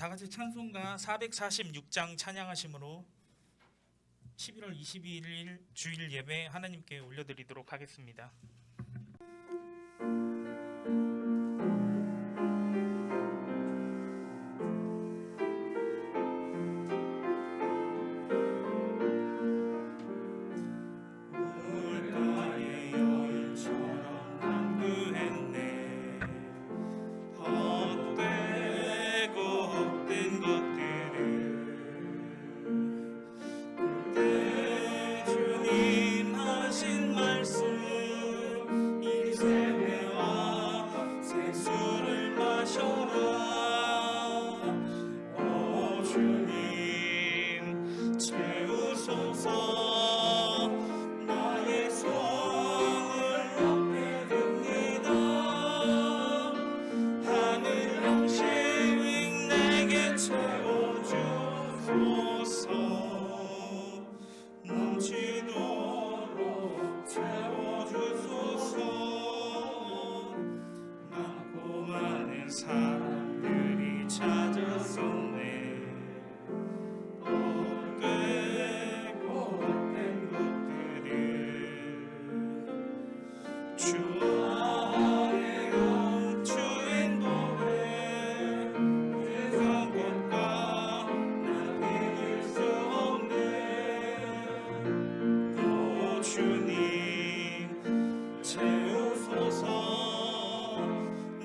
다 같이 찬송가 446장 찬양하심으로 11월 22일 주일 예배 하나님께 올려드리도록 하겠습니다. 사람들이 찾았었네. 헛되고 헛된 것들을 주 안에요. 주 인도에 세상 것과 난 비길 수 없네. 오 주님 채우소서.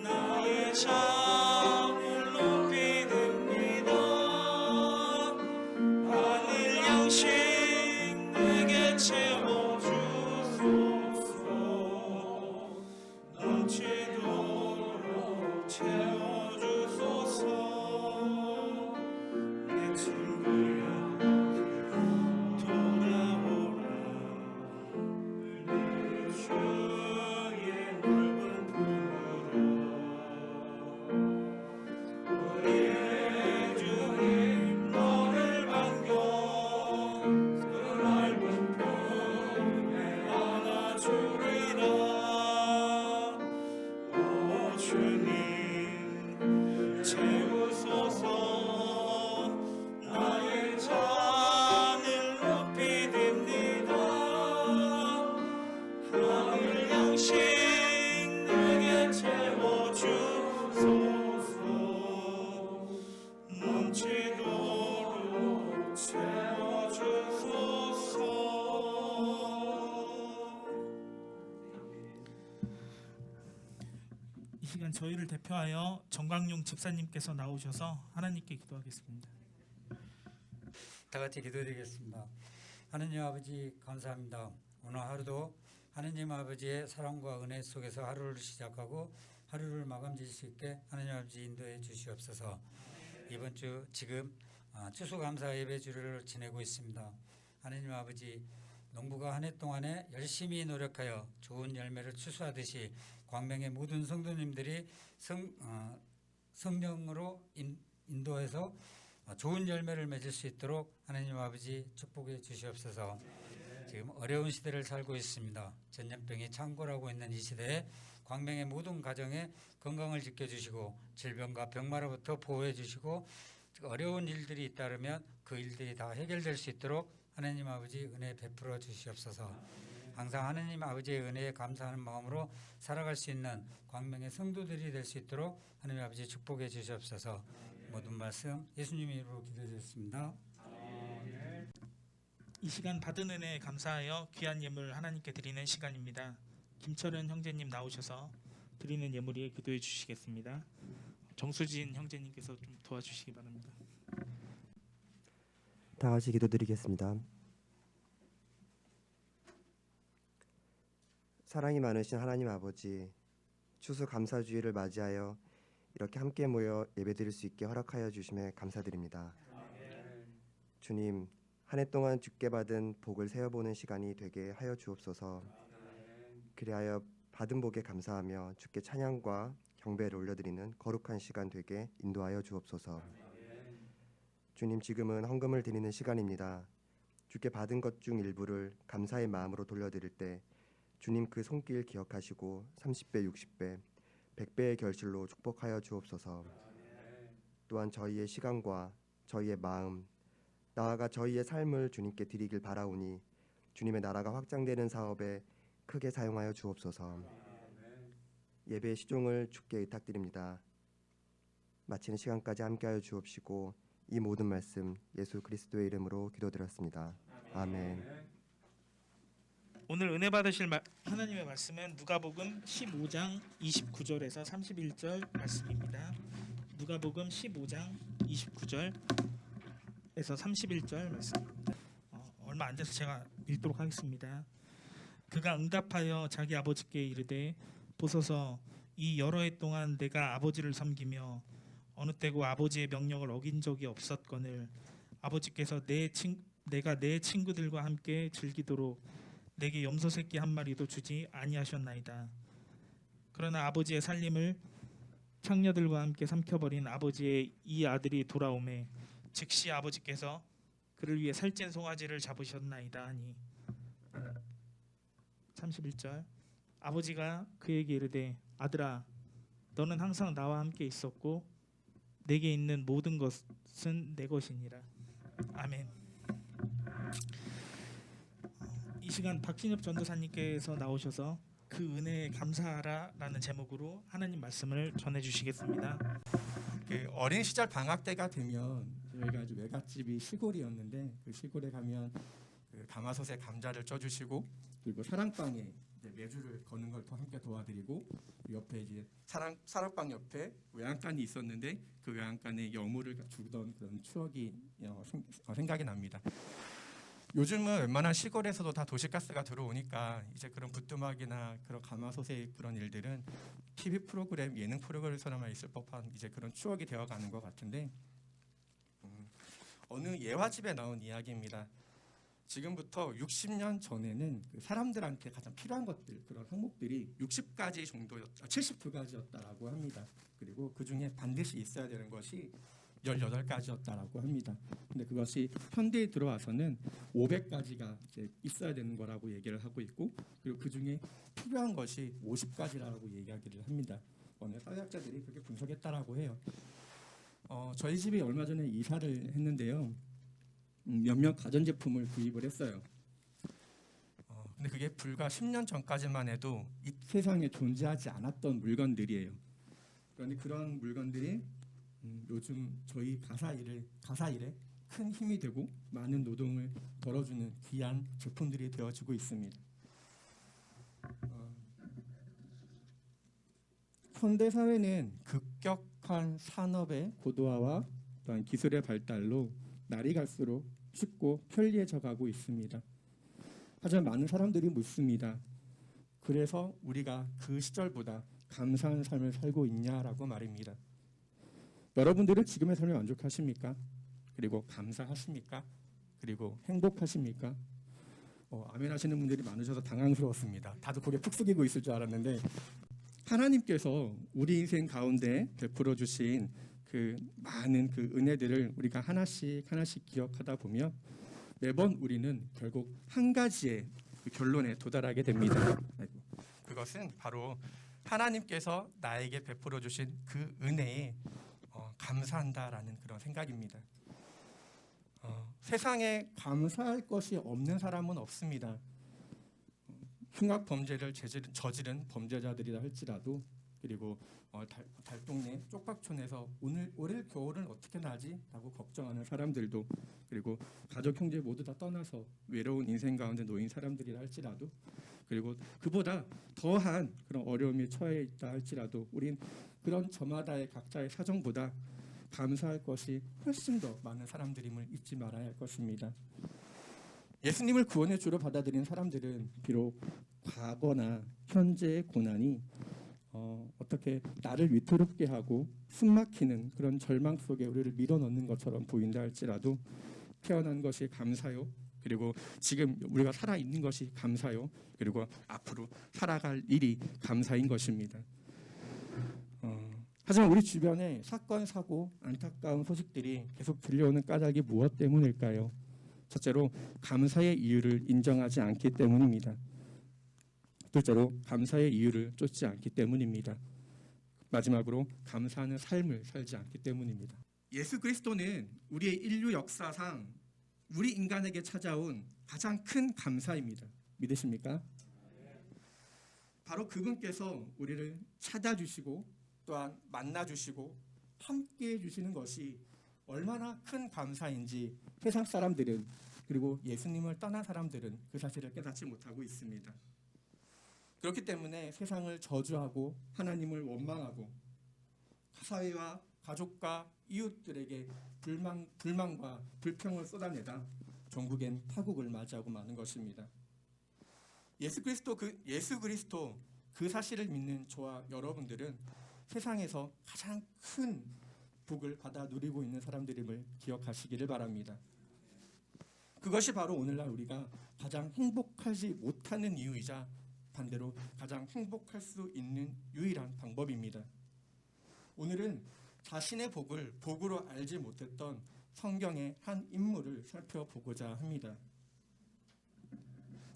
나의 잠을 높이 듭니다. 하늘 양식 내게 채워주소서. 넘치도록 채워주소서. 내 친구여 돌아오라. 내 주의 넓은 품으로 우리의 주님 너를 반겨 그 넓은 품에 안아주리라. 오 주님 채우소서. 나의 잔을 높이 듭니다. 하늘 양식 내게 채워주소서. 넘치도록 채워주소서. 이 시간 저희를 대표하여 정광용 집사님께서 나오셔서 하나님께 기도하겠습니다. 다 같이 기도드리겠습니다. 하느님 아버지 감사합니다. 오늘 하루도 하느님 아버지의 사랑과 은혜 속에서 하루를 시작하고 하루를 마감질 수 있게 하느님 아버지 인도해 주시옵소서. 이번 주 지금 추수감사 예배주를 지내고 있습니다. 하느님 아버지 농부가 한 해 동안에 열심히 노력하여 좋은 열매를 추수하듯이 광명의 모든 성도님들이 성령으로 인도해서 좋은 열매를 맺을 수 있도록 하나님 아버지 축복해 주시옵소서. 지금 어려운 시대를 살고 있습니다. 전염병이 창궐하고 있는 이 시대에 광명의 모든 가정에 건강을 지켜주시고 질병과 병마로부터 보호해 주시고 어려운 일들이 잇따르면 그 일들이 다 해결될 수 있도록 하나님 아버지 은혜 베풀어 주시옵소서. 항상 하나님 아버지의 은혜에 감사하는 마음으로 살아갈 수 있는 광명의 성도들이 될 수 있도록 하나님 아버지 축복해 주시옵소서. 모든 말씀 예수님 이름으로 기도드렸습니다. 이 시간 받은 은혜에 감사하여 귀한 예물 하나님께 드리는 시간입니다. 김철은 형제님 나오셔서 드리는 예물에 기도해 주시겠습니다. 정수진 형제님께서 좀 도와주시기 바랍니다. 다 같이 기도드리겠습니다. 사랑이 많으신 하나님 아버지, 추수감사주일을 맞이하여 이렇게 함께 모여 예배드릴 수 있게 허락하여 주심에 감사드립니다. 주님, 한 해 동안 주께 받은 복을 세어보는 시간이 되게 하여 주옵소서. 그리하여 받은 복에 감사하며 주께 찬양과 경배를 올려드리는 거룩한 시간 되게 인도하여 주옵소서. 주님, 지금은 헌금을 드리는 시간입니다. 주께 받은 것 중 일부를 감사의 마음으로 돌려드릴 때 주님 그 손길 기억하시고 30배, 60배, 100배의 결실로 축복하여 주옵소서. 또한 저희의 시간과 저희의 마음, 나아가 저희의 삶을 주님께 드리길 바라오니 주님의 나라가 확장되는 사업에 크게 사용하여 주옵소서. 예배 시종을 주께 의탁드립니다. 마치는 시간까지 함께하여 주옵시고 이 모든 말씀 예수 그리스도의 이름으로 기도드렸습니다. 아멘. 오늘 은혜 받으실 하나님의 말씀은 누가복음 15장 29절에서 31절 말씀입니다. 누가복음 15장 29절에서 31절 말씀입니다. 얼마 안 돼서 제가 읽도록 하겠습니다. 그가 응답하여 자기 아버지께 이르되 보소서 이 여러 해 동안 내가 아버지를 섬기며 어느 때고 아버지의 명령을 어긴 적이 없었거늘 아버지께서 내가 내 친구들과 함께 즐기도록 내게 염소 새끼 한 마리도 주지 아니하셨나이다. 그러나 아버지의 살림을 창녀들과 함께 삼켜버린 아버지의 이 아들이 돌아오매 즉시 아버지께서 그를 위해 살찐 송아지를 잡으셨나이다 하니 31절 아버지가 그에게 이르되 아들아 너는 항상 나와 함께 있었고 내게 있는 모든 것은 내 것이니라. 아멘. 이 시간 박진엽 전도사님께서 나오셔서 그 은혜에 감사하라라는 제목으로 하나님 말씀을 전해 주시겠습니다. 그 어린 시절 방학 때가 되면 저희가 아주 외갓집이 시골이었는데 그 시골에 가면 그 가마솥에 감자를 쪄주시고 그리고 사랑방에 이제 메주를 거는 걸 또 함께 도와드리고 옆에 이제 사랑방 옆에 외양간이 있었는데 그 외양간에 여물을 주던 그런 추억이 생각이 납니다. 요즘은 웬만한 시골에서도 다 도시가스가 들어오니까 이제 그런 부뚜막이나 그런 가마솥의 그런 일들은 TV 프로그램, 예능 프로그램에서만 있을 법한 이제 그런 추억이 되어가는 것 같은데 어느 예화집에 나온 이야기입니다. 지금부터 60년 전에는 그 사람들한테 가장 필요한 것들 그런 항목들이 60가지 정도였다, 72가지였다라고 합니다. 그리고 그 중에 반드시 있어야 되는 것이 18가지였다라고 합니다. 근데 그것이 현대에 들어와서는 500가지가 이제 있어야 되는 거라고 얘기를 하고 있고 그리고 그 중에 필요한 것이 50가지라고 이야기를 합니다. 어느 사회학자들이 그렇게 분석했다라고 해요. 저희 집이 얼마 전에 이사를 했는데요. 몇몇 가전제품을 구입을 했어요. 근데 그게 불과 10년 전까지만 해도 이 세상에 존재하지 않았던 물건들이에요. 그런데 그런 물건들이 요즘 저희 가사 일에 큰 힘이 되고 많은 노동을 덜어주는 귀한 제품들이 되어지고 있습니다. 현대 사회는 급격한 산업의 고도화와 또한 기술의 발달로 날이 갈수록 쉽고 편리해져 가고 있습니다. 하지만 많은 사람들이 묻습니다. 그래서 우리가 그 시절보다 감사한 삶을 살고 있냐라고 말입니다. 여러분들은 지금의 삶에 만족하십니까? 그리고 감사하십니까? 그리고 행복하십니까? 아멘 하시는 분들이 많으셔서 당황스러웠습니다. 다들 고개 푹 숙이고 있을 줄 알았는데 하나님께서 우리 인생 가운데 베풀어 주신 그 많은 그 은혜들을 우리가 하나씩 기억하다 보면 매번 우리는 결국 한 가지의 그 결론에 도달하게 됩니다. 그것은 바로 하나님께서 나에게 베풀어 주신 그 은혜에 감사한다라는 그런 생각입니다. 세상에 감사할 것이 없는 사람은 없습니다. 흉악 범죄를 저지른 범죄자들이라 할지라도 그리고 달동네 쪽박촌에서 올해 겨울은 어떻게 나지? 라고 걱정하는 사람들도 그리고 가족 형제 모두 다 떠나서 외로운 인생 가운데 놓인 사람들이라 할지라도 그리고 그보다 더한 그런 어려움에 처해 있다 할지라도 우린 그런 저마다의 각자의 사정보다 감사할 것이 훨씬 더 많은 사람들임을 잊지 말아야 할 것입니다. 예수님을 구원의 주로 받아들인 사람들은 비록 과거나 현재의 고난이 어떻게 나를 위태롭게 하고 숨막히는 그런 절망 속에 우리를 밀어넣는 것처럼 보인다 할지라도 태어난 것이 감사요. 그리고 지금 우리가 살아있는 것이 감사요. 그리고 앞으로 살아갈 일이 감사인 것입니다. 하지만 우리 주변에 사건, 사고, 안타까운 소식들이 계속 들려오는 까닭이 무엇 때문일까요? 첫째로 감사의 이유를 인정하지 않기 때문입니다. 둘째로 감사의 이유를 쫓지 않기 때문입니다. 마지막으로 감사하는 삶을 살지 않기 때문입니다. 예수 그리스도는 우리의 인류 역사상 우리 인간에게 찾아온 가장 큰 감사입니다. 믿으십니까? 바로 그분께서 우리를 찾아주시고 또한 만나주시고 함께해 주시는 것이 얼마나 큰 감사인지 세상 사람들은, 그리고 예수님을 떠난 사람들은 그 사실을 깨닫지 못하고 있습니다. 그렇기 때문에 세상을 저주하고 하나님을 원망하고 사회와 가족과 이웃들에게 불만과 불평을 쏟아내다 전국엔 파국을 맞이하고 마는 것입니다. 예수 그리스도 그 사실을 믿는 저와 여러분들은 세상에서 가장 큰 복을 받아 누리고 있는 사람들임을 기억하시기를 바랍니다. 그것이 바로 오늘날 우리가 가장 행복하지 못하는 이유이자 반대로 가장 행복할 수 있는 유일한 방법입니다. 오늘은 자신의 복을 복으로 알지 못했던 성경의 한 인물을 살펴보고자 합니다.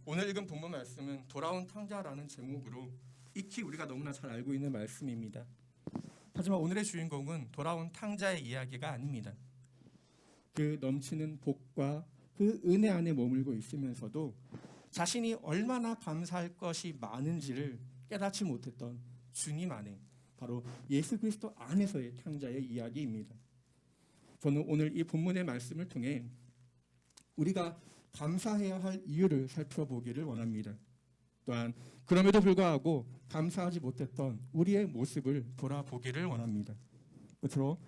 오늘 읽은 본문 말씀은 돌아온 탕자라는 제목으로 익히 우리가 너무나 잘 알고 있는 말씀입니다. 하지만 오늘의 주인공은 돌아온 탕자의 이야기가 아닙니다. 그 넘치는 복과 그 은혜 안에 머물고 있으면서도 자신이 얼마나 감사할 것이 많은지를 깨닫지 못했던 주님 안에, 바로 예수 그리스도 안에서의 탕자의 이야기입니다. 저는 오늘 이 본문의 말씀을 통해 우리가 감사해야 할 이유를 살펴보기를 원합니다. 또한 그럼에도 불구하고 감사하지 못했던 우리의 모습을 돌아보기를 원합니다. 끝으로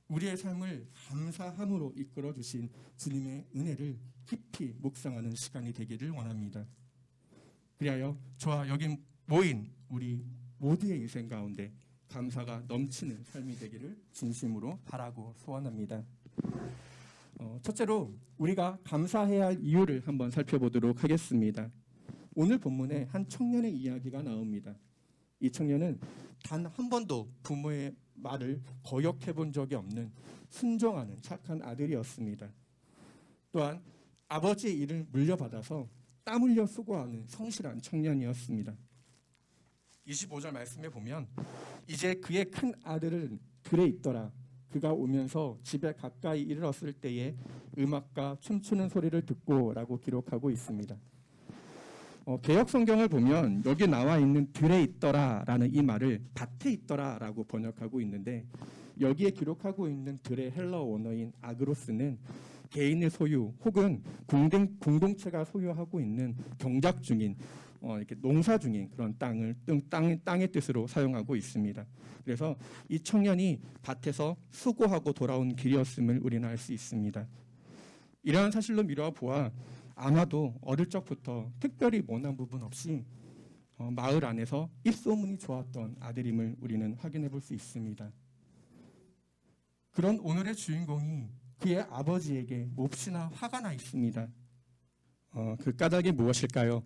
우리의 삶을 감사함으로 이끌어 주신 주님의 은혜를 깊이 묵상하는 시간이 되기를 원합니다. 그리하여 저와 여기 모인 우리 모두의 인생 가운데 감사가 넘치는 삶이 되기를 진심으로 바라고 소원합니다. 첫째로 우리가 감사해야 할 이유를 한번 살펴보도록 하겠습니다. 오늘 본문에 한 청년의 이야기가 나옵니다. 이 청년은 단 한 번도 부모의 말을 거역해 본 적이 없는 순종하는 착한 아들이었습니다. 또한 아버지의 일을 물려받아서 땀 흘려 수고하는 성실한 청년이었습니다. 25절 말씀에 보면 이제 그의 큰 아들은 들에 있더라. 그가 오면서 집에 가까이 이르렀을 때에 음악과 춤추는 소리를 듣고 라고 기록하고 있습니다. 개역 성경을 보면 여기 나와 있는 들에 있더라라는 이 말을 밭에 있더라라고 번역하고 있는데, 여기에 기록하고 있는 들의 헬러 원어인 아그로스는 개인의 소유 혹은 공동체가 소유하고 있는 경작 중인 이렇게 농사 중인 그런 땅의 뜻으로 사용하고 있습니다. 그래서 이 청년이 밭에서 수고하고 돌아온 길이었음을 우리는 알 수 있습니다. 이러한 사실로 미루어 보아 아마도 어릴 적부터 특별히 모난 부분 없이 마을 안에서 입소문이 좋았던 아들임을 우리는 확인해 볼 수 있습니다. 그런 오늘의 주인공이 그의 아버지에게 몹시나 화가 나 있습니다. 그 까닭이 무엇일까요?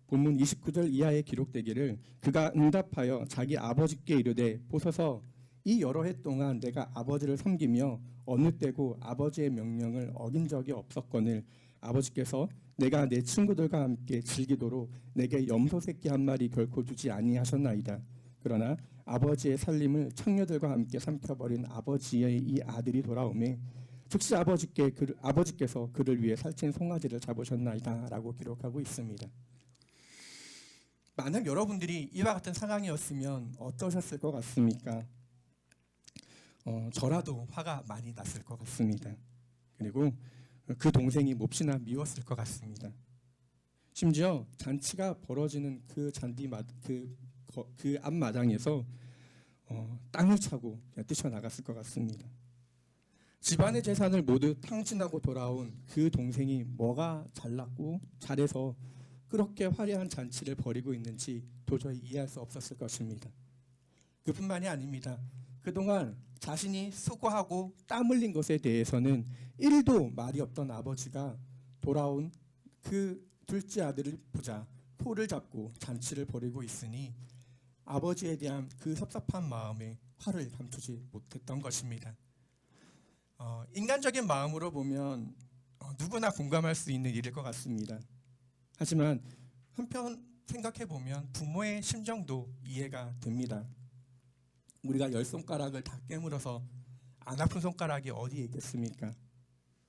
본문 29절 이하에 기록되기를 그가 응답하여 자기 아버지께 이르되 보소서 이 여러 해 동안 내가 아버지를 섬기며 어느 때고 아버지의 명령을 어긴 적이 없었거늘 아버지께서 내가 내 친구들과 함께 즐기도록 내게 염소 새끼 한 마리 결코 주지 아니하셨나이다. 그러나 아버지의 살림을 청녀들과 함께 삼켜버린 아버지의 이 아들이 돌아오매 즉시 아버지께서 그를 위해 살찐 송아지를 잡으셨나이다 라고 기록하고 있습니다. 만약 여러분들이 이와 같은 상황이었으면 어떠셨을 것 같습니까? 저라도 화가 많이 났을 것 같습니다. 그리고 그 동생이 몹시나 미웠을 것 같습니다. 심지어 잔치가 벌어지는 그 그 앞마당에서 땅을 차고 뛰쳐나갔을 것 같습니다. 집안의 재산을 모두 탕진하고 돌아온 그 동생이 뭐가 잘났고 잘해서 그렇게 화려한 잔치를 벌이고 있는지 도저히 이해할 수 없었을 것입니다. 그뿐만이 아닙니다. 그동안 자신이 수고하고 땀 흘린 것에 대해서는 1도 말이 없던 아버지가 돌아온 그 둘째 아들을 보자 포를 잡고 잔치를 벌이고 있으니 아버지에 대한 그 섭섭한 마음에 화를 감추지 못했던 것입니다. 인간적인 마음으로 보면 누구나 공감할 수 있는 일일 것 같습니다. 하지만 한편 생각해 보면 부모의 심정도 이해가 됩니다. 우리가 10손가락을 다 깨물어서 안 아픈 손가락이 어디에 있겠습니까?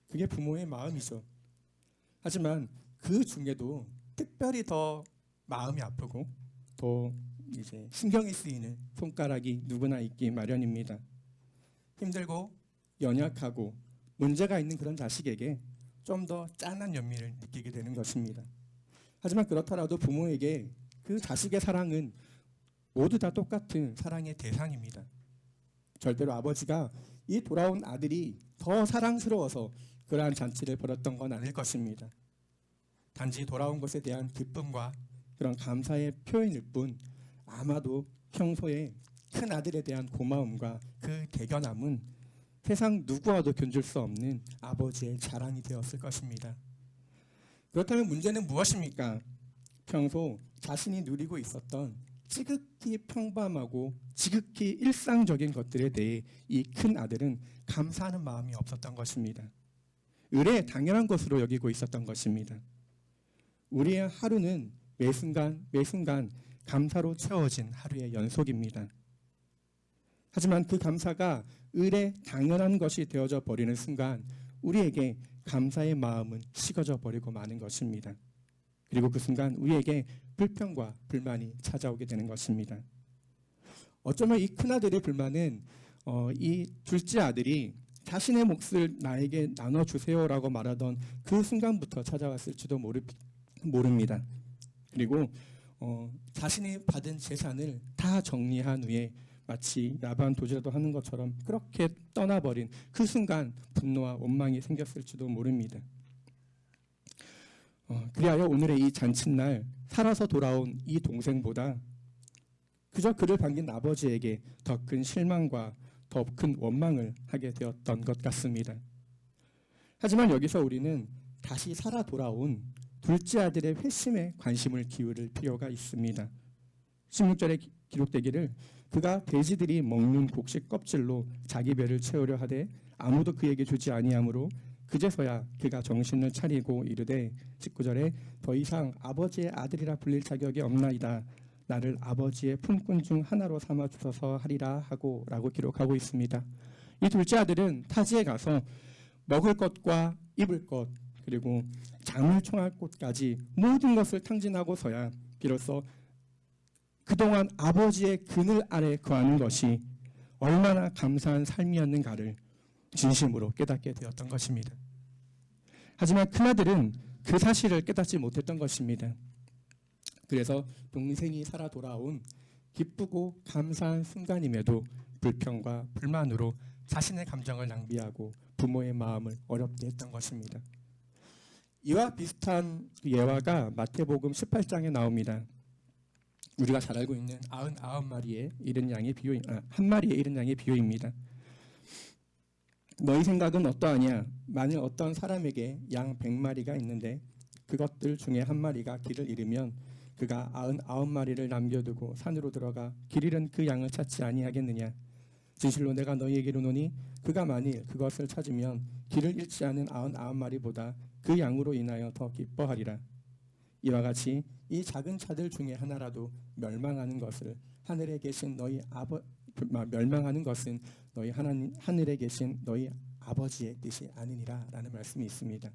그게 부모의 마음이죠. 하지만 그 중에도 특별히 더 마음이 아프고 더 이제 신경이 쓰이는 손가락이 누구나 있기 마련입니다. 힘들고 연약하고 문제가 있는 그런 자식에게 좀 더 짠한 연민을 느끼게 되는 것입니다. 하지만 그렇더라도 부모에게 그 자식의 사랑은 모두 다 똑같은 사랑의 대상입니다. 절대로 아버지가 이 돌아온 아들이 더 사랑스러워서 그러한 잔치를 벌였던 건 아닐 것입니다. 단지 돌아온 것에 대한 기쁨과 그런 감사의 표현일 뿐 아마도 평소에 큰 아들에 대한 고마움과 그 대견함은 세상 누구와도 견줄 수 없는 아버지의 자랑이 되었을 것입니다. 그렇다면 문제는 무엇입니까? 평소 자신이 누리고 있었던 지극히 평범하고 지극히 일상적인 것들에 대해 이 큰 아들은 감사하는 마음이 없었던 것입니다. 의례 당연한 것으로 여기고 있었던 것입니다. 우리의 하루는 매순간 감사로 채워진 하루의 연속입니다. 하지만 그 감사가 의례 당연한 것이 되어져 버리는 순간 우리에게 감사의 마음은 식어져 버리고 마는 것입니다. 그리고 그 순간 우리에게 불평과 불만이 찾아오게 되는 것입니다. 어쩌면 이 큰아들의 불만은 이 둘째 아들이 자신의 몫을 나에게 나눠주세요라고 말하던 그 순간부터 찾아왔을지도 모릅니다. 그리고 자신이 받은 재산을 다 정리한 후에 마치 야반 도주라도 하는 것처럼 그렇게 떠나버린 그 순간 분노와 원망이 생겼을지도 모릅니다. 그리하여 오늘의 이 잔칫날 살아서 돌아온 이 동생보다 그저 그를 반긴 아버지에게 더 큰 실망과 더 큰 원망을 하게 되었던 것 같습니다. 하지만 여기서 우리는 다시 살아 돌아온 둘째 아들의 회심에 관심을 기울일 필요가 있습니다. 16절에 기록되기를 그가 돼지들이 먹는 곡식 껍질로 자기 배를 채우려 하되 아무도 그에게 주지 아니하므로 그제서야 그가 정신을 차리고 이르되 19절에 더 이상 아버지의 아들이라 불릴 자격이 없나이다. 나를 아버지의 품꾼 중 하나로 삼아 주소서 하리라 하고 라고 기록하고 있습니다. 이 둘째 아들은 타지에 가서 먹을 것과 입을 것 그리고 잠을 청할 곳까지 모든 것을 탕진하고서야 비로소 그동안 아버지의 그늘 아래 거하는 것이 얼마나 감사한 삶이었는가를 진심으로 깨닫게 되었던 것입니다. 하지만 큰아들은 그 사실을 깨닫지 못했던 것입니다. 그래서 동생이 살아 돌아온 기쁘고 감사한 순간임에도 불평과 불만으로 자신의 감정을 낭비하고 부모의 마음을 어렵게 했던 것입니다. 이와 비슷한 예화가 마태복음 18장에 나옵니다. 우리가 잘 알고 있는 99마리의 이른 양의 비유, 한 마리의 이른 양의 비유입니다. 너희 생각은 어떠하냐? 만일 어떤 사람에게 양 100마리가 있는데 그것들 중에 한 마리가 길을 잃으면 그가 99마리를 남겨두고 산으로 들어가 길 잃은 그 양을 찾지 아니하겠느냐? 진실로 내가 너희에게 이르노니 그가 만일 그것을 찾으면 길을 잃지 않은 99마리보다 그 양으로 인하여 더 기뻐하리라. 이와 같이 이 작은 자들 중에 하나라도 멸망하는 것은 너희 하늘에 계신 너희 아버지의 뜻이 아니니라라는 말씀이 있습니다.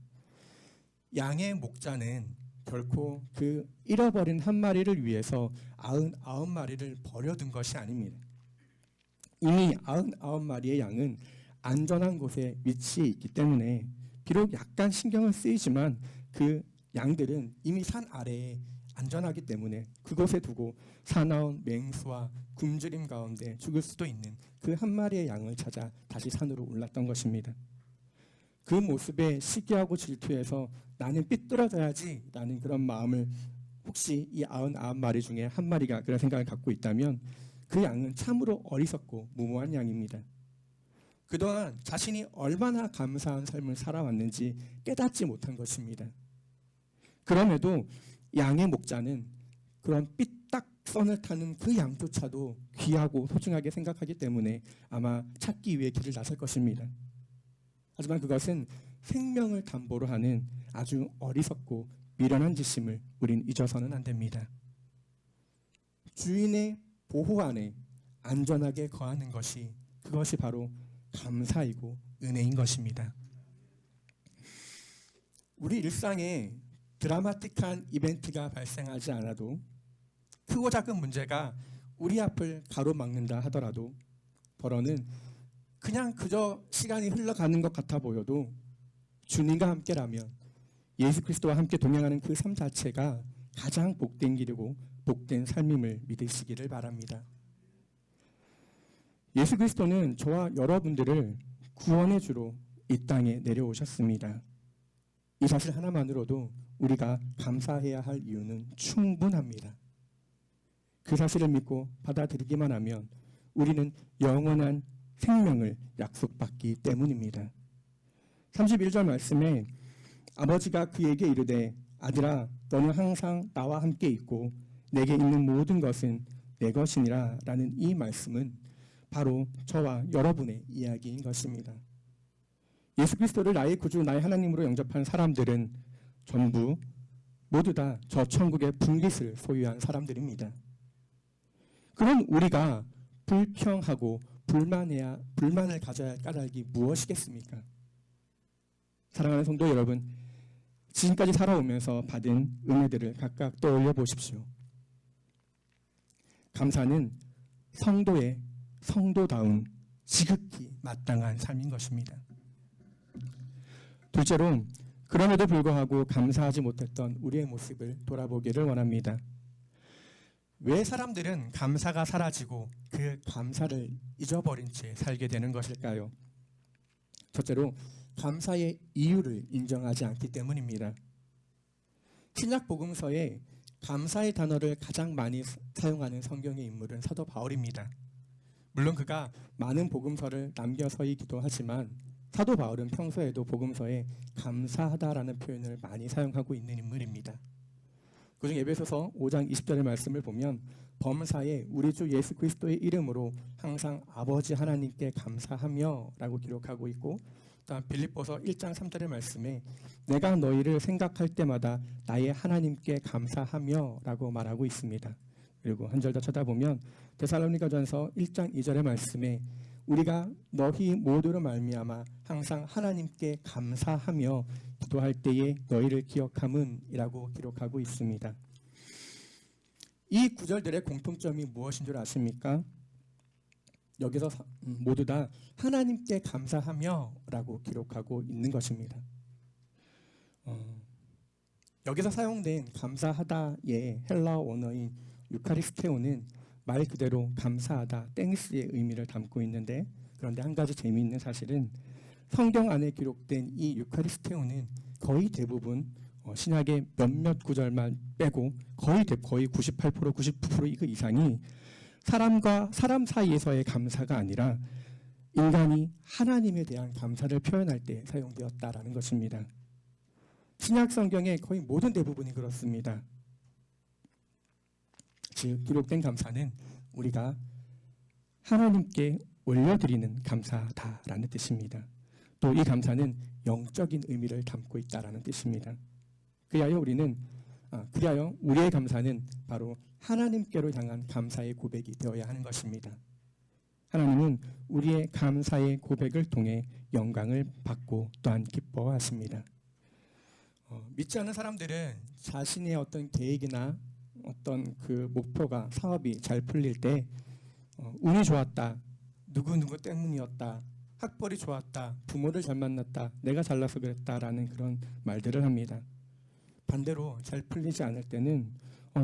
양의 목자는 결코 그 잃어버린 한 마리를 위해서 99마리를 버려둔 것이 아닙니다. 이미 99마리의 양은 안전한 곳에 위치해 있기 때문에 비록 약간 신경을 쓰이지만 그 양들은 이미 산 아래에 안전하기 때문에 그곳에 두고 사나운 맹수와 굶주림 가운데 죽을 수도 있는 그 한 마리의 양을 찾아 다시 산으로 올랐던 것입니다. 그 모습에 시기하고 질투해서 나는 삐뚤어져야지 라는 그런 마음을 혹시 이 99마리 중에 한 마리가 그런 생각을 갖고 있다면 그 양은 참으로 어리석고 무모한 양입니다. 그동안 자신이 얼마나 감사한 삶을 살아왔는지 깨닫지 못한 것입니다. 그럼에도 양의 목자는 그런 삐딱선을 타는 그 양조차도 귀하고 소중하게 생각하기 때문에 아마 찾기 위해 길을 나설 것입니다. 하지만 그것은 생명을 담보로 하는 아주 어리석고 미련한 짓임을 우린 잊어서는 안 됩니다. 주인의 보호 안에 안전하게 거하는 것이 그것이 바로 감사이고 은혜인 것입니다. 우리 일상에 드라마틱한 이벤트가 발생하지 않아도 크고 작은 문제가 우리 앞을 가로막는다 하더라도 벌어는 그냥 그저 시간이 흘러가는 것 같아 보여도 주님과 함께라면 예수 그리스도와 함께 동행하는 그 삶 자체가 가장 복된 길이고 복된 삶임을 믿으시기를 바랍니다. 예수 그리스도는 저와 여러분들을 구원의 주로 이 땅에 내려오셨습니다. 이 사실 하나만으로도 우리가 감사해야 할 이유는 충분합니다. 그 사실을 믿고 받아들이기만 하면 우리는 영원한 생명을 약속받기 때문입니다. 31절 말씀에 아버지가 그에게 이르되 아들아 너는 항상 나와 함께 있고 내게 있는 모든 것은 내 것이니라 라는 이 말씀은 바로 저와 여러분의 이야기인 것입니다. 예수 그리스도를 나의 구주 나의 하나님으로 영접한 사람들은 전부 모두 다 저 천국의 분깃을 소유한 사람들입니다. 그럼 우리가 불평하고 불만을 가져야 할 까닭이 무엇이겠습니까? 사랑하는 성도 여러분, 지금까지 살아오면서 받은 은혜들을 각각 떠올려 보십시오. 감사는 성도의 성도다운 지극히 마땅한 삶인 것입니다. 둘째로 그럼에도 불구하고 감사하지 못했던 우리의 모습을 돌아보기를 원합니다. 왜 사람들은 감사가 사라지고 그 감사를 잊어버린 채 살게 되는 것일까요? 첫째로 감사의 이유를 인정하지 않기 때문입니다. 신약 복음서에 감사의 단어를 가장 많이 사용하는 성경의 인물은 사도 바울입니다. 물론 그가 많은 복음서를 남겨서이기도 하지만 사도 바울은 평소에도 복음서에 감사하다라는 표현을 많이 사용하고 있는 인물입니다. 그중 에베소서 5장 20절의 말씀을 보면 범사에 우리 주 예수 그리스도의 이름으로 항상 아버지 하나님께 감사하며 라고 기록하고 있고, 다음 빌립보서 1장 3절의 말씀에 내가 너희를 생각할 때마다 나의 하나님께 감사하며 라고 말하고 있습니다. 그리고 한 절 더 쳐다보면 데살로니가전서 1장 2절의 말씀에 우리가 너희 모두로 말미암아 항상 하나님께 감사하며 기도할 때에 너희를 기억함은이라고 기록하고 있습니다. 이 구절들의 공통점이 무엇인 줄 아십니까? 여기서 모두 다 하나님께 감사하며라고 기록하고 있는 것입니다. 여기서 사용된 감사하다의 헬라어 원어인 유카리스테오는 말 그대로 감사하다, 땡스의 의미를 담고 있는데, 그런데 한 가지 재미있는 사실은 성경 안에 기록된 이 유카리스테오는 거의 대부분 신약의 몇몇 구절만 빼고 거의 98%, 99% 그 이상이 사람과 사람 사이에서의 감사가 아니라 인간이 하나님에 대한 감사를 표현할 때 사용되었다라는 것입니다. 신약 성경의 거의 모든 대부분이 그렇습니다. 즉 기록된 감사는 우리가 하나님께 올려드리는 감사다라는 뜻입니다. 또 이 감사는 영적인 의미를 담고 있다라는 뜻입니다. 그리하여 우리의 감사는 바로 하나님께로 향한 감사의 고백이 되어야 하는 것입니다. 하나님은 우리의 감사의 고백을 통해 영광을 받고 또한 기뻐하십니다. 믿지 않는 사람들은 자신의 어떤 계획이나 어떤 그 목표가 사업이 잘 풀릴 때 운이 좋았다, 누구 때문이었다, 학벌이 좋았다, 부모를 잘 만났다, 내가 잘나서 그랬다라는 그런 말들을 합니다. 반대로 잘 풀리지 않을 때는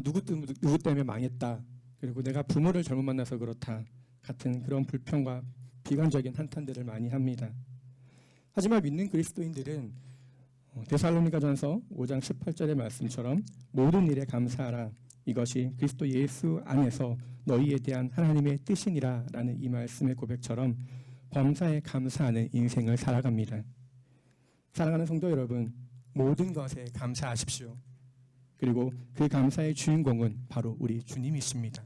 누구 때문에 망했다, 그리고 내가 부모를 잘못 만나서 그렇다 같은 그런 불평과 비관적인 한탄들을 많이 합니다. 하지만 믿는 그리스도인들은 데살로니가전서 5장 18절의 말씀처럼 모든 일에 감사하라, 이것이 그리스도 예수 안에서 너희에 대한 하나님의 뜻이니라 라는 이 말씀의 고백처럼 범사에 감사하는 인생을 살아갑니다. 사랑하는 성도 여러분, 모든 것에 감사하십시오. 그리고 그 감사의 주인공은 바로 우리 주님이십니다.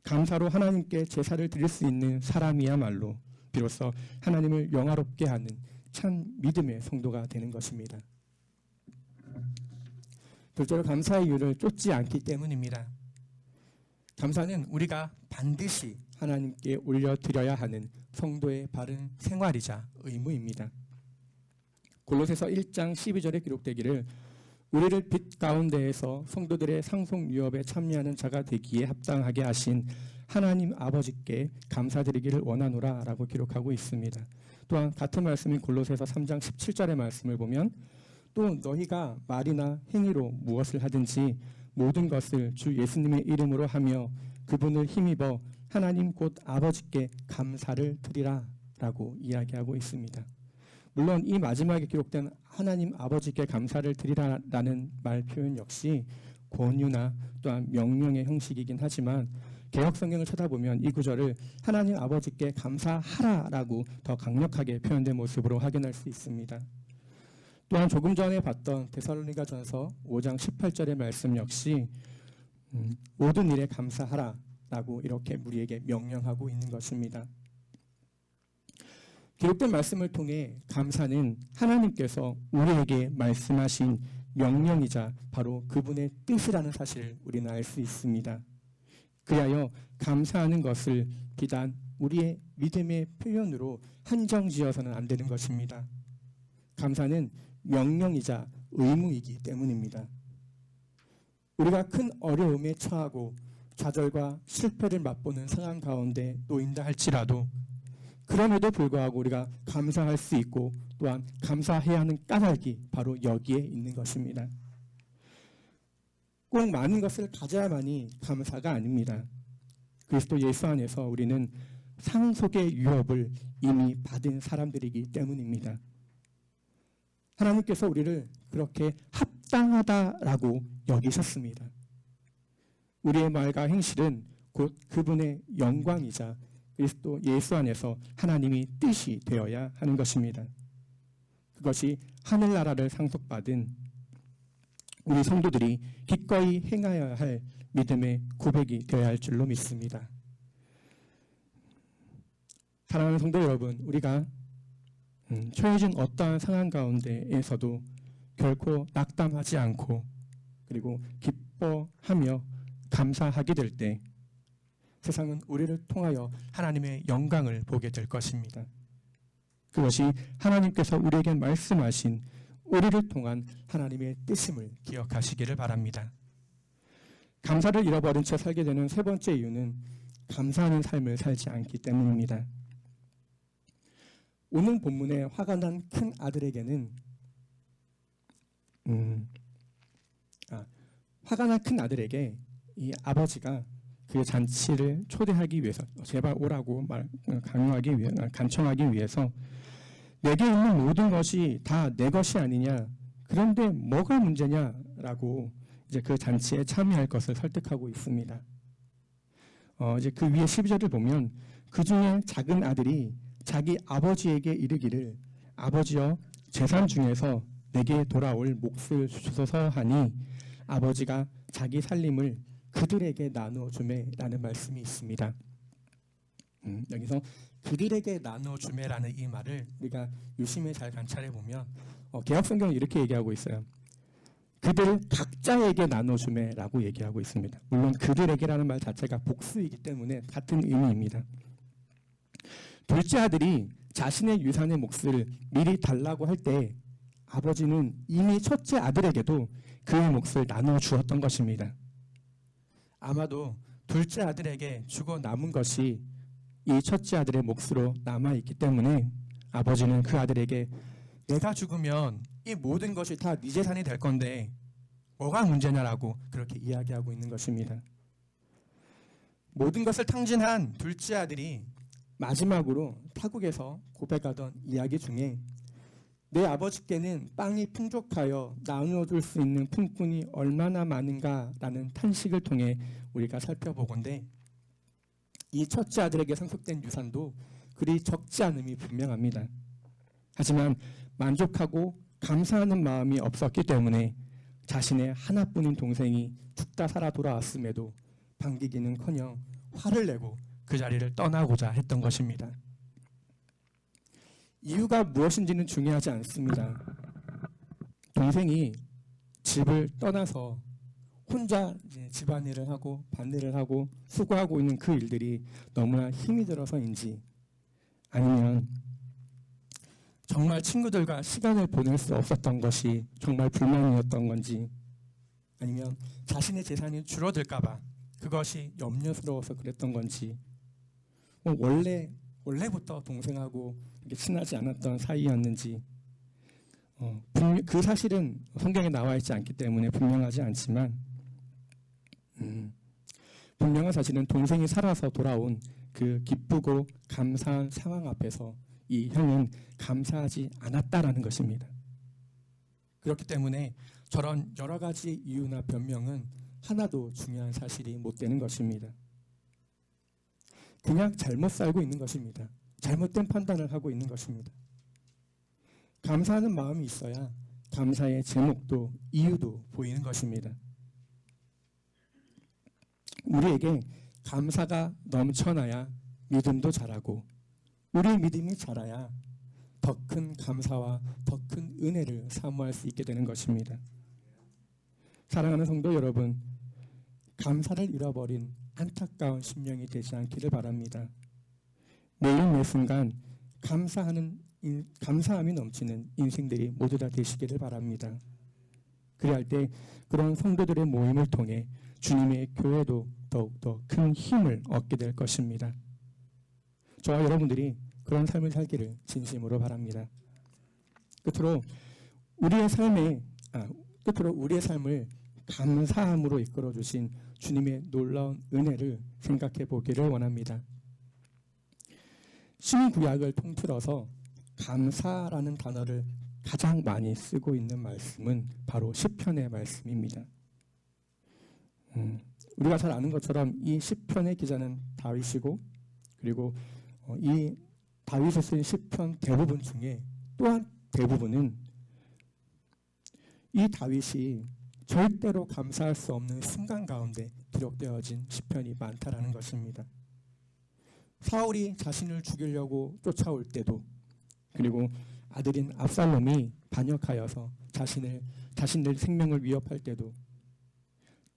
감사로 하나님께 제사를 드릴 수 있는 사람이야말로 비로소 하나님을 영화롭게 하는 참 믿음의 성도가 되는 것입니다. 둘째로 감사의 이유를 쫓지 않기 때문입니다. 감사는 우리가 반드시 하나님께 올려드려야 하는 성도의 바른 생활이자 의무입니다. 골로새서 1장 12절에 기록되기를 우리를 빛 가운데에서 성도들의 상속 유업에 참여하는 자가 되기에 합당하게 하신 하나님 아버지께 감사드리기를 원하노라 라고 기록하고 있습니다. 또한 같은 말씀인 골로새서 3장 17절의 말씀을 보면 또 너희가 말이나 행위로 무엇을 하든지 모든 것을 주 예수님의 이름으로 하며 그분을 힘입어 하나님 곧 아버지께 감사를 드리라 라고 이야기하고 있습니다. 물론 이 마지막에 기록된 하나님 아버지께 감사를 드리라라는 말 표현 역시 권유나 또한 명령의 형식이긴 하지만 개역 성경을 쳐다보면 이 구절을 하나님 아버지께 감사하라라고 더 강력하게 표현된 모습으로 확인할 수 있습니다. 또한 조금 전에 봤던 데살로니가전서 5장 18절의 말씀 역시 모든 일에 감사하라라고 이렇게 우리에게 명령하고 있는 것입니다. 기록된 말씀을 통해 감사는 하나님께서 우리에게 말씀하신 명령이자 바로 그분의 뜻이라는 사실을 우리는 알 수 있습니다. 그리하여 감사하는 것을 비단 우리의 믿음의 표현으로 한정지어서는 안 되는 것입니다. 감사는 명령이자 의무이기 때문입니다. 우리가 큰 어려움에 처하고 좌절과 실패를 맛보는 상황 가운데 놓인다 할지라도 그럼에도 불구하고 우리가 감사할 수 있고 또한 감사해야 하는 까닭이 바로 여기에 있는 것입니다. 꼭 많은 것을 가져야만이 감사가 아닙니다. 그리스도 예수 안에서 우리는 상속의 유업을 이미 받은 사람들이기 때문입니다. 하나님께서 우리를 그렇게 합당하다라고 여기셨습니다. 우리의 말과 행실은 곧 그분의 영광이자 그리스도 예수 안에서 하나님이 뜻이 되어야 하는 것입니다. 그것이 하늘나라를 상속받은 우리 성도들이 기꺼이 행하여야 할 믿음의 고백이 되어야 할 줄로 믿습니다. 사랑하는 성도 여러분, 우리가 처해진 어떠한 상황 가운데에서도 결코 낙담하지 않고 그리고 기뻐하며 감사하게 될 때 세상은 우리를 통하여 하나님의 영광을 보게 될 것입니다. 그것이 하나님께서 우리에게 말씀하신 우리를 통한 하나님의 뜻임을 기억하시기를 바랍니다. 감사를 잃어버린 채 살게 되는 세 번째 이유는 감사하는 삶을 살지 않기 때문입니다. 오늘 본문에 화가 난 큰 아들에게는 화가 난 큰 아들에게 이 아버지가 그 잔치를 초대하기 위해서 제발 오라고 강요하기 위해 간청하기 위해서 내게 있는 모든 것이 다 내 것이 아니냐, 그런데 뭐가 문제냐라고 이제 그 잔치에 참여할 것을 설득하고 있습니다. 이제 그 위에 12절을 보면 그 중에 작은 아들이 자기 아버지에게 이르기를 아버지여 재산 중에서 내게 돌아올 몫을 주소서 하니 아버지가 자기 살림을 그들에게 나눠주매라는 말씀이 있습니다. 여기서 그들에게 나눠주매라는 이 말을 우리가 유심히 잘 관찰해 보면 개역성경은 이렇게 얘기하고 있어요. 그들 각자에게 나눠주매라고 얘기하고 있습니다. 물론 그들에게라는 말 자체가 복수이기 때문에 같은 의미입니다. 둘째 아들이 자신의 유산의 몫을 미리 달라고 할 때 아버지는 이미 첫째 아들에게도 그의 몫을 나눠주었던 것입니다. 아마도 둘째 아들에게 주고 남은 것이 이 첫째 아들의 몫으로 남아있기 때문에 아버지는 그 아들에게 내가 죽으면 이 모든 것이 다 네 재산이 될 건데 뭐가 문제냐라고 그렇게 이야기하고 있는 것입니다. 모든 것을 탕진한 둘째 아들이 마지막으로 타국에서 고백하던 이야기 중에 내 아버지께는 빵이 풍족하여 나누어줄 수 있는 품꾼이 얼마나 많은가라는 탄식을 통해 우리가 살펴보건대 이 첫째 아들에게 상속된 유산도 그리 적지 않음이 분명합니다. 하지만 만족하고 감사하는 마음이 없었기 때문에 자신의 하나뿐인 동생이 죽다 살아 돌아왔음에도 반기기는커녕 화를 내고 그 자리를 떠나고자 했던 것입니다. 이유가 무엇인지는 중요하지 않습니다. 동생이 집을 떠나서 혼자 집안일을 하고 밭일을 하고 수고하고 있는 그 일들이 너무나 힘이 들어서인지 아니면 정말 친구들과 시간을 보낼 수 없었던 것이 정말 불만이었던 건지, 아니면 자신의 재산이 줄어들까봐 그것이 염려스러워서 그랬던 건지, 원래부터 동생하고 이렇게 친하지 않았던 사이였는지, 그 사실은 성경에 나와 있지 않기 때문에 분명하지 않지만, 분명한 사실은 동생이 살아서 돌아온 그 기쁘고 감사한 상황 앞에서 이 형은 감사하지 않았다라는 것입니다. 그렇기 때문에 저런 여러 가지 이유나 변명은 하나도 중요한 사실이 못 되는 것입니다. 그냥 잘못 살고 있는 것입니다. 잘못된 판단을 하고 있는 것입니다. 감사하는 마음이 있어야 감사의 제목도 이유도 보이는 것입니다. 우리에게 감사가 넘쳐나야 믿음도 자라고, 우리의 믿음이 자라야 더 큰 감사와 더 큰 은혜를 사모할 수 있게 되는 것입니다. 사랑하는 성도 여러분, 감사를 잃어버린 안타까운 심령이 되지 않기를 바랍니다. 매일 매 순간 감사함이 넘치는 인생들이 모두 다 되시기를 바랍니다. 그리할 때 그런 성도들의 모임을 통해 주님의 교회도 더욱더 큰 힘을 얻게 될 것입니다. 저와 여러분들이 그런 삶을 살기를 진심으로 바랍니다. 끝으로 우리의 삶을 감사함으로 이끌어 주신 주님의 놀라운 은혜를 생각해 보기를 원합니다. 신구약을 통틀어서 감사라는 단어를 가장 많이 쓰고 있는 말씀은 바로 시편의 말씀입니다. 우리가 잘 아는 것처럼 이 시편의 기자는 다윗이고, 그리고 이 다윗이 쓴 시편 대부분 중에 또한 대부분은 이 다윗이 절대로 감사할 수 없는 순간 가운데 기록되어진 시편이 많다라는 것입니다. 사울이 자신을 죽이려고 쫓아올 때도, 그리고 아들인 압살롬이 반역하여서 자신들 생명을 위협할 때도,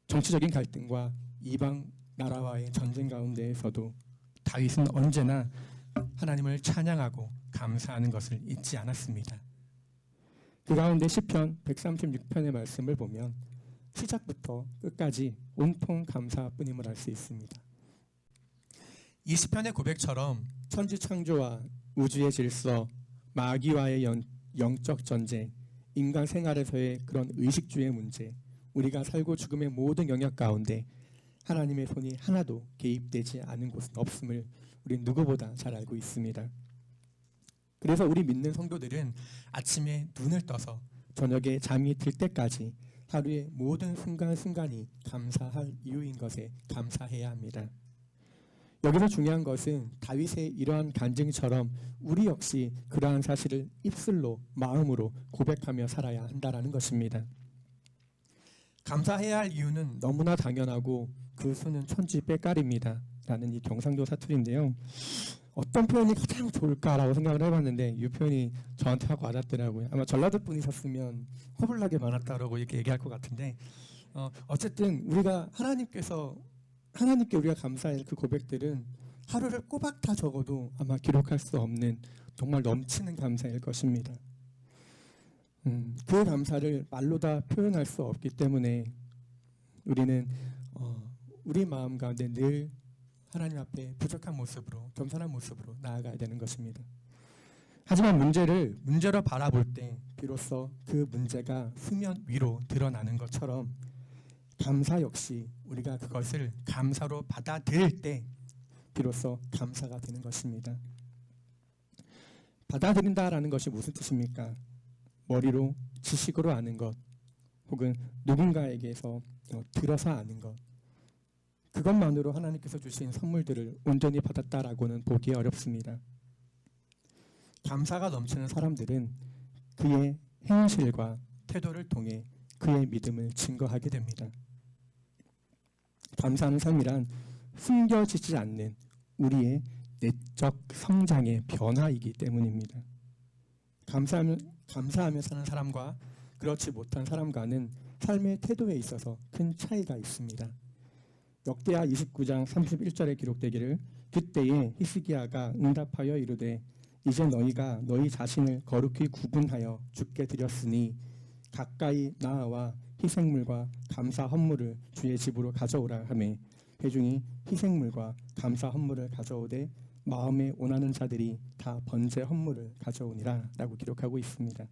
정치적인 갈등과 이방 나라와의 전쟁 가운데에서도 다윗은 언제나 하나님을 찬양하고 감사하는 것을 잊지 않았습니다. 그 가운데 시편 136편의 말씀을 보면 시작부터 끝까지 온통 감사뿐임을 알 수 있습니다. 이 시편의 고백처럼 천지 창조와 우주의 질서, 마귀와의 영적 전쟁, 인간 생활에서의 그런 의식주의 문제, 우리가 살고 죽음의 모든 영역 가운데 하나님의 손이 하나도 개입되지 않은 곳은 없음을 우리 누구보다 잘 알고 있습니다. 그래서 우리 믿는 성도들은 아침에 눈을 떠서 저녁에 잠이 들 때까지 하루의 모든 순간순간이 감사할 이유인 것에 감사해야 합니다. 여기서 중요한 것은 다윗의 이러한 간증처럼 우리 역시 그러한 사실을 입술로, 마음으로 고백하며 살아야 한다는 것입니다. 감사해야 할 이유는 너무나 당연하고 그 수는 천지빼깔입니다 라는 이 경상도 사투리인데요, 어떤 표현이 가장 좋을까라고 생각을 해봤는데 이 표현이 저한테 확 와닿더라고요. 아마 전라도 분이셨으면 허블나게 많았다라고 이렇게 얘기할 것 같은데, 어쨌든 우리가 하나님께 우리가 감사할 그 고백들은 하루를 꼬박 다 적어도 아마 기록할 수 없는 정말 넘치는 감사일 것입니다. 그 감사를 말로 다 표현할 수 없기 때문에 우리는 우리 마음 가운데 늘 하나님 앞에 부족한 모습으로, 겸손한 모습으로 나아가야 되는 것입니다. 하지만 문제로 바라볼 때 비로소 그 문제가 수면 위로 드러나는 것처럼 감사 역시 우리가 그것을 감사로 받아들일 때 비로소 감사가 되는 것입니다. 받아들인다라는 것이 무슨 뜻입니까? 머리로 지식으로 아는 것, 혹은 누군가에게서 들어서 아는 것, 그것만으로 하나님께서 주신 선물들을 온전히 받았다라고는 보기 어렵습니다. 감사가 넘치는 사람들은 그의 행실과 태도를 통해 그의 믿음을 증거하게 됩니다. 감사하는 삶이란 숨겨지지 않는 우리의 내적 성장의 변화이기 때문입니다. 감사하며 사는 사람과 그렇지 못한 사람과는 삶의 태도에 있어서 큰 차이가 있습니다. 역대하 29장 31절에 기록되기를 그때에 히스기야가 응답하여 이르되 이제 너희가 너희 자신을 거룩히 구분하여 주께 드렸으니 가까이 나아와 희생물과 감사 헌물을 주의 집으로 가져오라 하매 회중이 희생물과 감사 헌물을 가져오되 마음에 원하는 자들이 다 번제 헌물을 가져오니라 라고 기록하고 있습니다.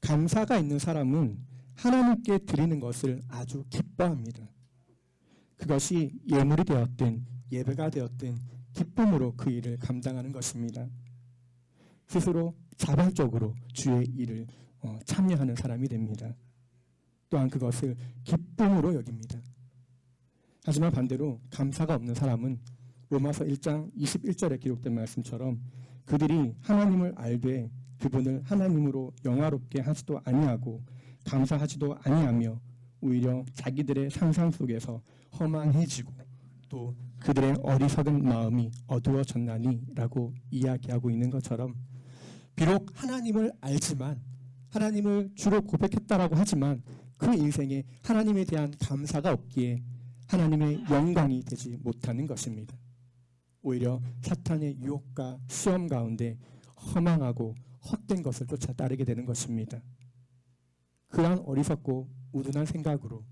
감사가 있는 사람은 하나님께 드리는 것을 아주 기뻐합니다. 그것이 예물이 되었든 예배가 되었든 기쁨으로 그 일을 감당하는 것입니다. 스스로 자발적으로 주의 일을 참여하는 사람이 됩니다. 또한 그것을 기쁨으로 여깁니다. 하지만 반대로 감사가 없는 사람은 로마서 1장 21절에 기록된 말씀처럼 그들이 하나님을 알되 그분을 하나님으로 영화롭게 하지도 아니하고 감사하지도 아니하며 오히려 자기들의 상상 속에서 허망해지고 또 그들의 어리석은 마음이 어두워졌나니 라고 이야기하고 있는 것처럼 비록 하나님을 알지만 하나님을 주로 고백했다라고 하지만 그 인생에 하나님에 대한 감사가 없기에 하나님의 영광이 되지 못하는 것입니다. 오히려 사탄의 유혹과 시험 가운데 허망하고 헛된 것을 쫓아 따르게 되는 것입니다. 그러한 어리석고 우둔한 생각으로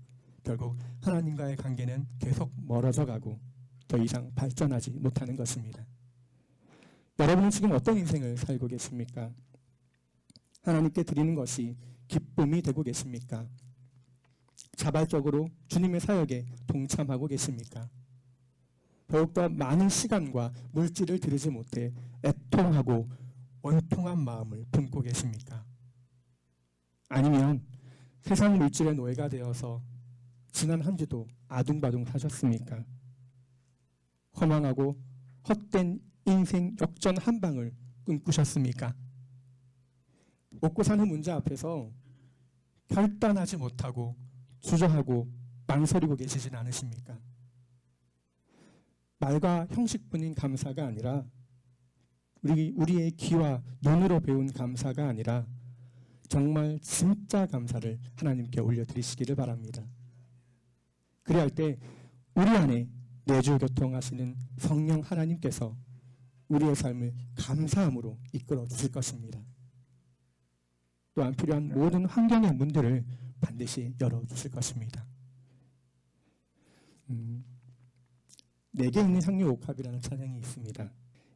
결국 하나님과의 관계는 계속 멀어져 가고 더 이상 발전하지 못하는 것입니다. 여러분은 지금 어떤 인생을 살고 계십니까? 하나님께 드리는 것이 기쁨이 되고 계십니까? 자발적으로 주님의 사역에 동참하고 계십니까? 더욱더 많은 시간과 물질을 들이지 못해 애통하고 원통한 마음을 품고 계십니까? 아니면 세상 물질의 노예가 되어서 지난 한 주도 아둥바둥 사셨습니까? 허망하고 헛된 인생 역전 한 방을 꿈꾸셨습니까? 먹고 사는 문제 앞에서 결단하지 못하고 주저하고 망설이고 계시진 않으십니까? 말과 형식뿐인 감사가 아니라 우리의 귀와 눈으로 배운 감사가 아니라 정말 진짜 감사를 하나님께 올려드리시기를 바랍니다. 그리할 때 우리 안에 내주교통하시는 성령 하나님께서 우리의 삶을 감사함으로 이끌어 주실 것입니다. 또한 필요한 모든 환경의 문들을 반드시 열어주실 것입니다. 내게 있는 향유 옥합이라는 찬양이 있습니다.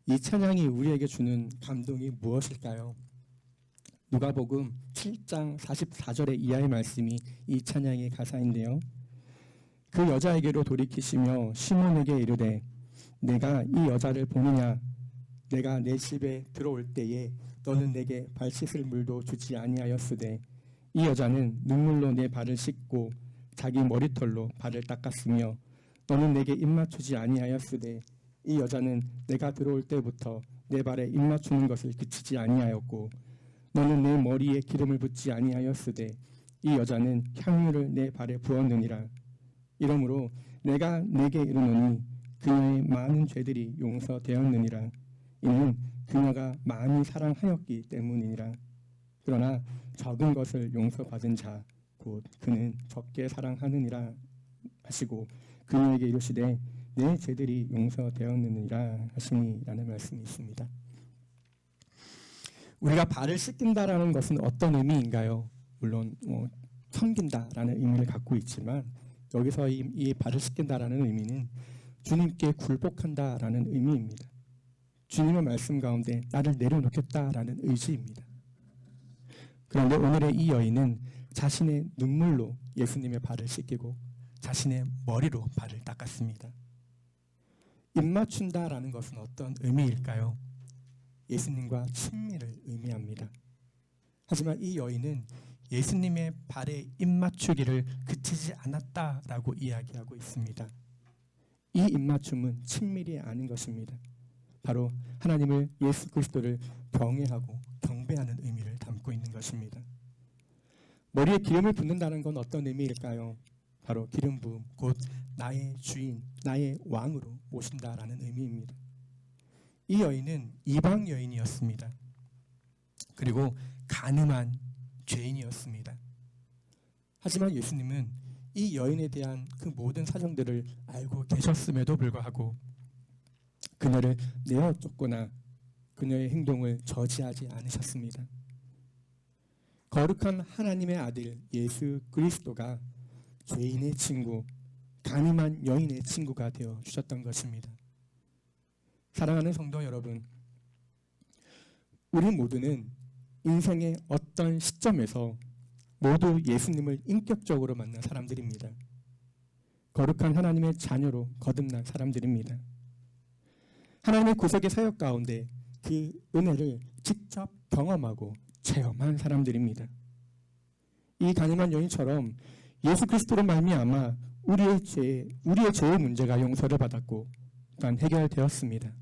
이 찬양이 우리에게 주는 감동이 무엇일까요? 누가복음 7장 44절의 이하의 말씀이 이 찬양의 가사인데요. 그 여자에게로 돌이키시며 시몬에게 이르되 내가 이 여자를 보느냐 내가 내 집에 들어올 때에 너는 내게 발 씻을 물도 주지 아니하였으되 이 여자는 눈물로 내 발을 씻고 자기 머리털로 발을 닦았으며 너는 내게 입맞추지 아니하였으되 이 여자는 내가 들어올 때부터 내 발에 입맞추는 것을 그치지 아니하였고 너는 내 머리에 기름을 붓지 아니하였으되 이 여자는 향유를 내 발에 부었느니라. 이러므로 내가 내게 이르노니 그녀의 많은 죄들이 용서되었느니라. 이는 그녀가 많이 사랑하였기 때문이니라. 그러나 적은 것을 용서받은 자 곧 그는 적게 사랑하느니라 하시고 그녀에게 이르시되 내 죄들이 용서되었느니라 하시니라는 말씀이 있습니다. 우리가 발을 씻긴다라는 것은 어떤 의미인가요? 물론 섬긴다라는 의미를 갖고 있지만 여기서 이 발을 씻긴다라는 의미는 주님께 굴복한다라는 의미입니다. 주님의 말씀 가운데 나를 내려놓겠다라는 의지입니다. 그런데 오늘의 이 여인은 자신의 눈물로 예수님의 발을 씻기고 자신의 머리로 발을 닦았습니다. 입맞춘다라는 것은 어떤 의미일까요? 예수님과 친밀을 의미합니다. 하지만 이 여인은 예수님의 발에 입맞추기를 그치지 않았다라고 이야기하고 있습니다. 이 입맞춤은 친밀이 아닌 것입니다. 바로 하나님을 예수 그리스도를 경외하고 경배하는 의미를 담고 있는 것입니다. 머리에 기름을 붓는다는 건 어떤 의미일까요? 바로 기름 부음, 곧 나의 주인, 나의 왕으로 모신다라는 의미입니다. 이 여인은 이방 여인이었습니다. 그리고 간음한 죄인이었습니다. 하지만 예수님은 이 여인에 대한 그 모든 사정들을 알고 계셨음에도 불구하고 그녀를 내어 쫓거나 그녀의 행동을 저지하지 않으셨습니다. 거룩한 하나님의 아들 예수 그리스도가 죄인의 친구, 간음한 여인의 친구가 되어 주셨던 것입니다. 사랑하는 성도 여러분, 우리 모두는 인생의 어떤 시점에서 모두 예수님을 인격적으로 만난 사람들입니다. 거룩한 하나님의 자녀로 거듭난 사람들입니다. 하나님의 구속의 사역 가운데 그 은혜를 직접 경험하고 체험한 사람들입니다. 이 간음한 여인처럼 예수 그리스도로 말미암아 우리의 죄의 문제가 용서를 받았고 또한 해결되었습니다.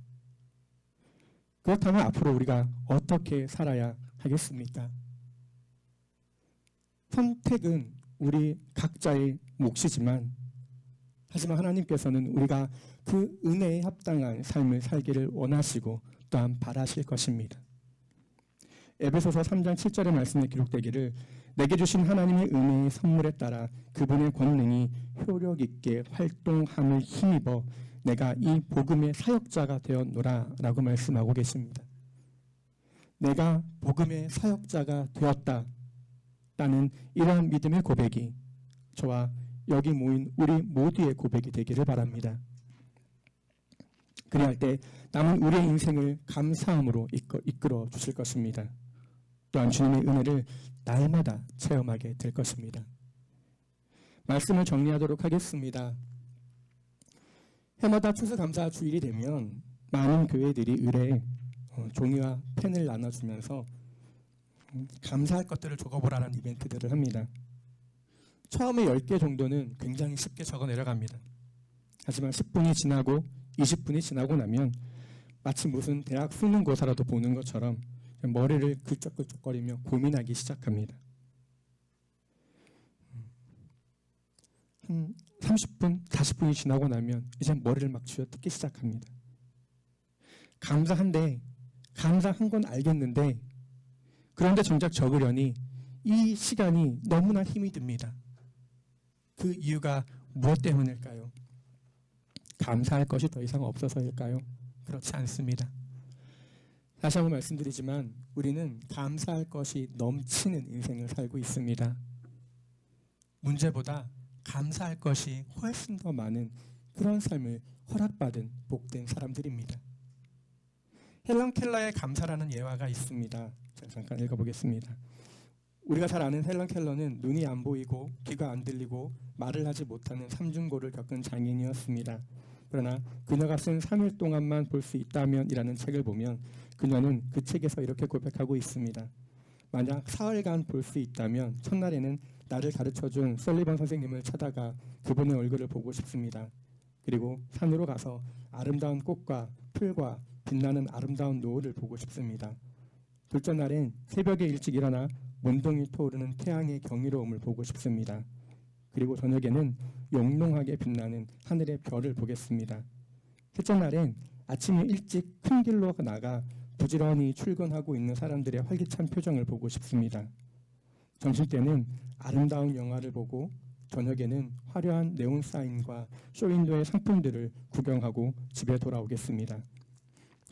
그렇다면 앞으로 우리가 어떻게 살아야 하겠습니까? 선택은 우리 각자의 몫이지만 하지만 하나님께서는 우리가 그 은혜에 합당한 삶을 살기를 원하시고 또한 바라실 것입니다. 에베소서 3장 7절의 말씀에 기록되기를 내게 주신 하나님의 은혜의 선물에 따라 그분의 권능이 효력 있게 활동함을 힘입어 내가 이 복음의 사역자가 되었노라 라고 말씀하고 계십니다. 내가 복음의 사역자가 되었다라는 이러한 믿음의 고백이 저와 여기 모인 우리 모두의 고백이 되기를 바랍니다. 그리할 때 남은 우리의 인생을 감사함으로 이끌어 주실 것입니다. 또한 주님의 은혜를 날마다 체험하게 될 것입니다. 말씀을 정리하도록 하겠습니다. 해마다 추수감사 주일이 되면 많은 교회들이 의뢰 종이와 펜을 나눠주면서 감사할 것들을 적어보라는 이벤트들을 합니다. 처음에 10개 정도는 굉장히 쉽게 적어 내려갑니다. 하지만 10분이 지나고 20분이 지나고 나면 마치 무슨 대학 수능고사라도 보는 것처럼 머리를 긁적긁적거리며 고민하기 시작합니다. 한 30분, 40분이 지나고 나면 이제 머리를 막 쥐어뜯기 시작합니다. 감사한 건 알겠는데 그런데 정작 적으려니 이 시간이 너무나 힘이 듭니다. 그 이유가 무엇 때문일까요? 감사할 것이 더 이상 없어서일까요? 그렇지 않습니다. 다시 한번 말씀드리지만 우리는 감사할 것이 넘치는 인생을 살고 있습니다. 문제보다 감사할 것이 훨씬 더 많은 그런 삶을 허락받은 복된 사람들입니다. 헬런 켈러의 감사라는 예화가 있습니다. 제가 잠깐 읽어보겠습니다. 우리가 잘 아는 헬런 켈러는 눈이 안 보이고 귀가 안 들리고 말을 하지 못하는 삼중고를 겪은 장인이었습니다. 그러나 그녀가 쓴 3일 동안만 볼 수 있다면 이라는 책을 보면 그녀는 그 책에서 이렇게 고백하고 있습니다. 만약 사흘간 볼 수 있다면 첫날에는 나를 가르쳐준 설리번 선생님을 찾아가 그분의 얼굴을 보고 싶습니다. 그리고 산으로 가서 아름다운 꽃과 풀과 빛나는 아름다운 노을을 보고 싶습니다. 둘째 날엔 새벽에 일찍 일어나 몬동이 토오르는 태양의 경이로움을 보고 싶습니다. 그리고 저녁에는 영롱하게 빛나는 하늘의 별을 보겠습니다. 셋째 날엔 아침에 일찍 큰 길로 나가 부지런히 출근하고 있는 사람들의 활기찬 표정을 보고 싶습니다. 점심때는 아름다운 영화를 보고 저녁에는 화려한 네온 사인과 쇼윈도의 상품들을 구경하고 집에 돌아오겠습니다.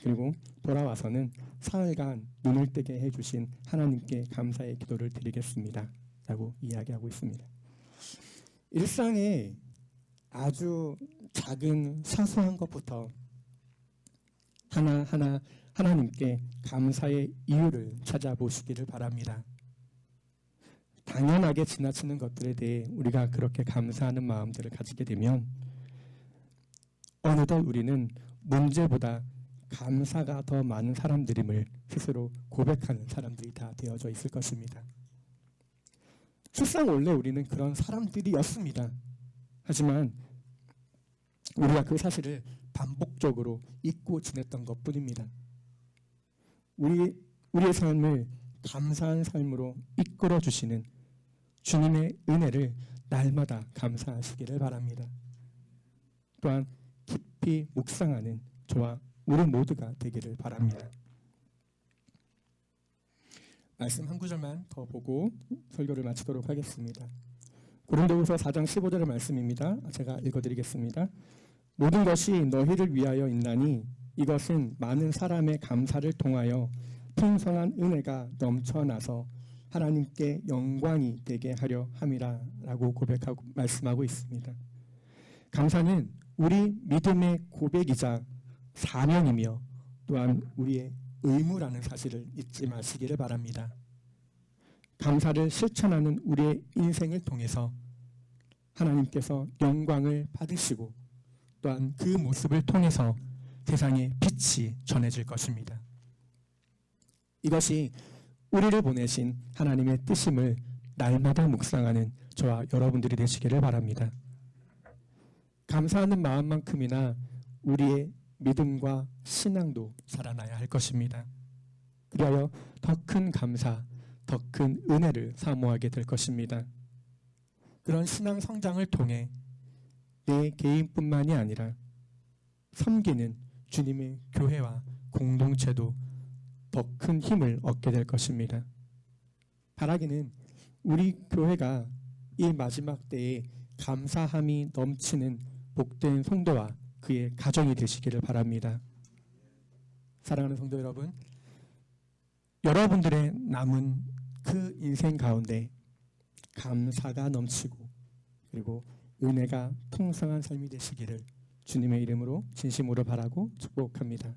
그리고 돌아와서는 사흘간 눈을 뜨게 해주신 하나님께 감사의 기도를 드리겠습니다. 라고 이야기하고 있습니다. 일상의 아주 작은 사소한 것부터 하나하나 하나님께 감사의 이유를 찾아보시기를 바랍니다. 당연하게 지나치는 것들에 대해 우리가 그렇게 감사하는 마음들을 가지게 되면 어느덧 우리는 문제보다 감사가 더 많은 사람들임을 스스로 고백하는 사람들이 다 되어져 있을 것입니다. 실상 원래 우리는 그런 사람들이었습니다. 하지만 우리가 그 사실을 반복적으로 잊고 지냈던 것뿐입니다. 우리의 삶을 감사한 삶으로 이끌어 주시는 주님의 은혜를 날마다 감사하시기를 바랍니다. 또한 깊이 묵상하는 저와 우리 모두가 되기를 바랍니다. 말씀 한 구절만 더 보고 설교를 마치도록 하겠습니다. 고린도후서 4장 15절의 말씀입니다. 제가 읽어드리겠습니다. 모든 것이 너희를 위하여 있나니 이것은 많은 사람의 감사를 통하여 풍성한 은혜가 넘쳐나서 하나님께 영광이 되게 하려 함이라라고 고백하고 말씀하고 있습니다. 감사는 우리 믿음의 고백이자 사명이며 또한 우리의 의무라는 사실을 잊지 마시기를 바랍니다. 감사를 실천하는 우리의 인생을 통해서 하나님께서 영광을 받으시고 또한 그 모습을 통해서 세상에 빛이 전해질 것입니다. 이것이 우리를 보내신 하나님의 뜻임을 날마다 묵상하는 저와 여러분들이 되시기를 바랍니다. 감사하는 마음만큼이나 우리의 믿음과 신앙도 자라나야 할 것입니다. 그리하여 더 큰 감사, 더 큰 은혜를 사모하게 될 것입니다. 그런 신앙 성장을 통해 내 개인뿐만이 아니라 섬기는 주님의 교회와 공동체도 더 큰 힘을 얻게 될 것입니다. 바라기는 우리 교회가 이 마지막 때에 감사함이 넘치는 복된 성도와 그의 가정이 되시기를 바랍니다. 사랑하는 성도 여러분, 여러분들의 남은 그 인생 가운데 감사가 넘치고 그리고 은혜가 풍성한 삶이 되시기를 주님의 이름으로 진심으로 바라고 축복합니다.